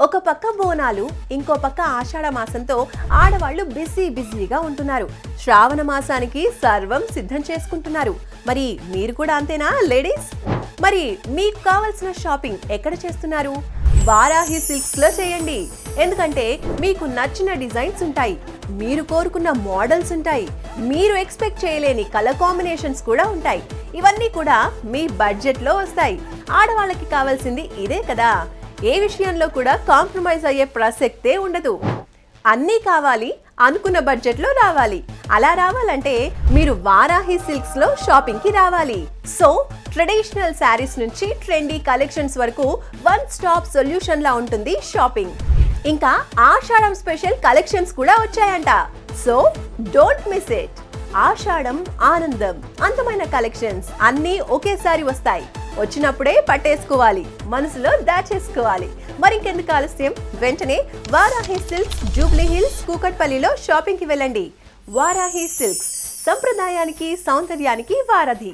ఒక పక్క బోనాలు, ఇంకో పక్క ఆషాఢ మాసంతో ఆడవాళ్లు బిజీగా ఉంటున్నారు. శ్రావణ మాసానికి సర్వం సిద్ధం చేసుకుంటున్నారు. మరి మీరు కూడా అంతేనా లేడీస్? మరి మీకు కావాల్సిన షాపింగ్ ఎక్కడ చేస్తున్నారు? వారాహి సిల్క్స్ లో చేయండి. ఎందుకంటే మీకు నచ్చిన డిజైన్స్ ఉంటాయి, మీరు కోరుకున్న మోడల్స్ ఉంటాయి, మీరు ఎక్స్పెక్ట్ చేయలేని కలర్ కాంబినేషన్స్ కూడా ఉంటాయి. ఇవన్నీ కూడా మీ బడ్జెట్ లో వస్తాయి. ఆడవాళ్ళకి కావాల్సింది ఇదే కదా. ఏ విషయంలో కూడా కాంప్రమైజ్ అయ్యే ప్రసక్తే ఉండదు. అన్నీ కావాలి, అనుకున్న బడ్జెట్ లో రావాలి. అలా రావాలంటే మీరు వారాహి సిల్క్స్ లో షాపింగ్ కి రావాలి. సో ట్రెడిషనల్ శారీస్ నుంచి ట్రెండీ కలెక్షన్స్ వరకు వన్ స్టాప్ సొల్యూషన్ లా ఉంటుంది షాపింగ్. ఇంకా ఆషాఢం స్పెషల్ కలెక్షన్స్ కూడా వచ్చాయంట. So don't miss it. ఆషాఢం ఆనందం, అందమైన కలెక్షన్స్ అన్నీ ఒకేసారి వస్తాయి. వచ్చినప్పుడే పట్టేసుకోవాలి, మనసులో దాచేసుకోవాలి. మరింకెందుకు ఆలస్యం, వెంటనే వారాహి సిల్క్స్, జూబ్లీ హిల్స్, కూకట్పల్లిలో షాపింగ్ కి వెళ్ళండి. వారాహి సిల్క్స్, సంప్రదాయానికి సౌందర్యానికి వారధి.